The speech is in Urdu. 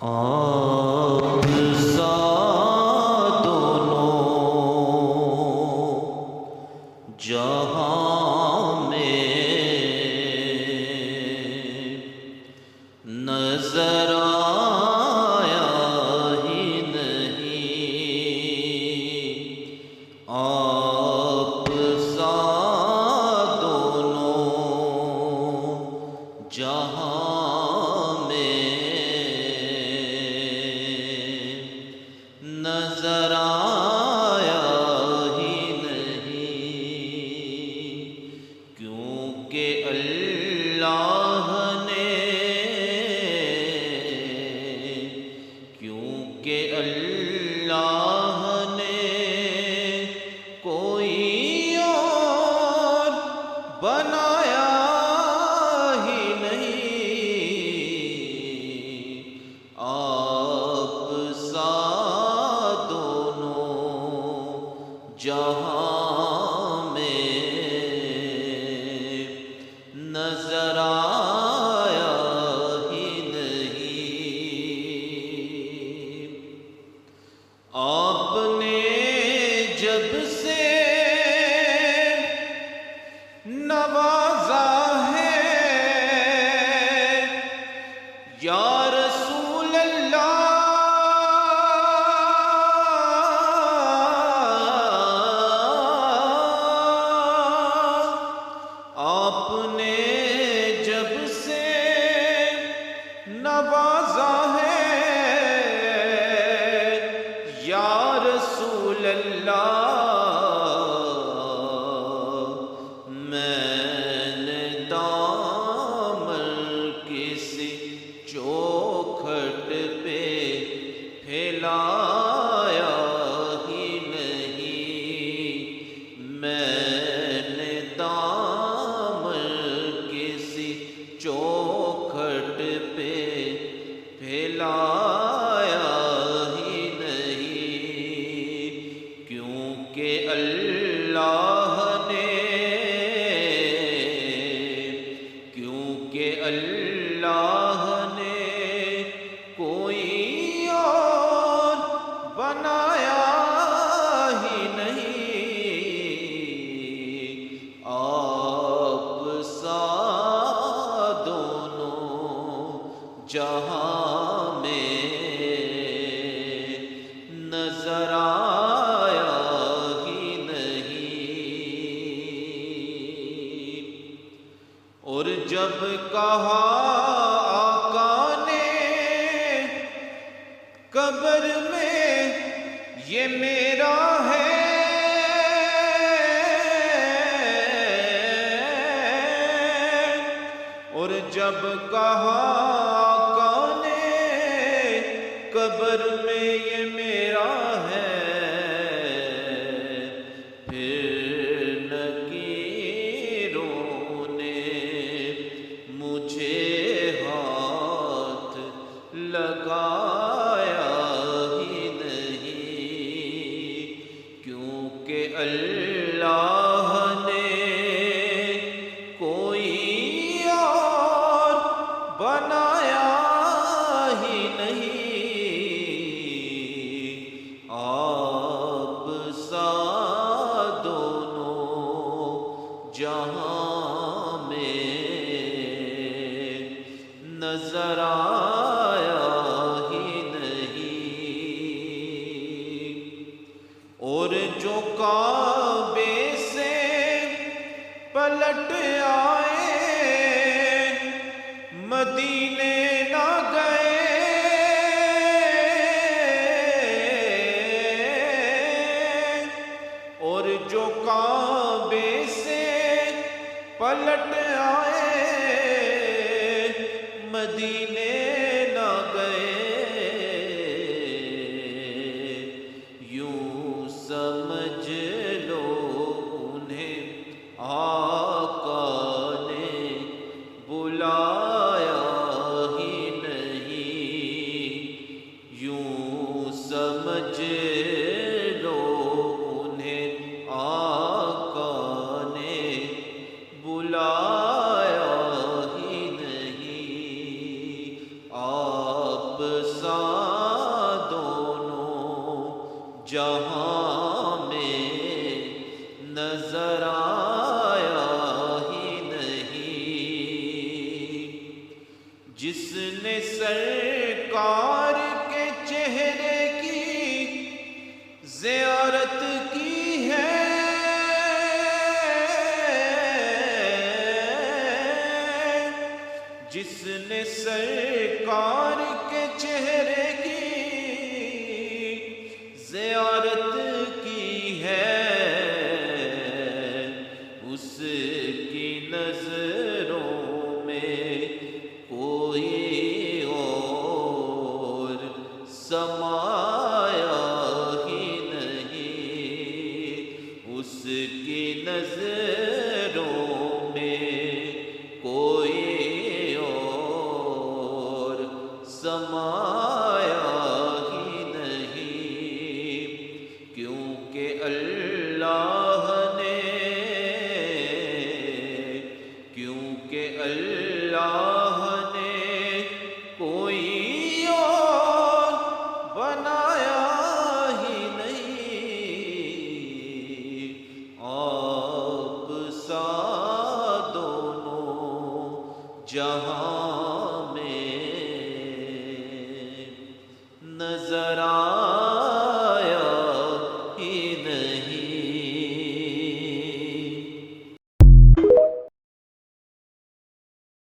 آپ سا دونوں جہاں میں نظر آیا ہی نہیں، آپ سا دونوں جہاں نظر آیا ہی نہیں، کیونکہ اللہ نے کوئی اور بنایا ہی نہیں، آپ سا جہاں میں نظر آیا ہی نہیں، آپ نے جب سے نوازا ہے یا رسول اللہ، آپ نے جب سے نوازا ہے یا رسول اللہ، میں نے دامن کسی چوکھٹ پہ پھیلایا ہی نہیں، میں نے چوکھٹ پہ پھیلایا ہی نہیں، کیونکہ اللہ نے کوئی اور بنایا ہی نہیں، آپ سا جہاں میں نظر آیا ہی نہیں، اور جب کہا آقا نے قبر میں یہ میرا ہے، اور جب کہا آقا نے قبر میں یہ میرا ہے، پھر نکیروں نے مجھے ہاتھ لگایا ہی نہیں، کیونکہ اللہ نے کوئی بنایا ہی نہیں، آپ سا دونوں جہاں میں نظر آیا ہی نہیں، اور جو کعبے سے پلٹ آئے مدینے نہ گئے، اور جو کعبے سے پلٹ آئے مدینے نہ گئے، یوں سمجھ لو انہیں آقا نے بلایا ہی نہیں، یوں سمجھ لو انہیں آقا نے بلایا ہی نہیں، آپ آپ سا دونوں جہاں میں نظر آیا ہی نہیں۔ جس نے سرکار کے چہرے کی زیارت کی ہے، جس نے سرکار کے چہرے کی زیارت کی ہے، اس کی نظروں میں کوئی اور سمایا ہی نہیں، اس کی نظروں میں کوئی اور سمایا ہی نہیں، کیونکہ اللہ نے کوئی اور بنایا ہی نہیں۔ آپ سا دونوں جہاں میں نظر آ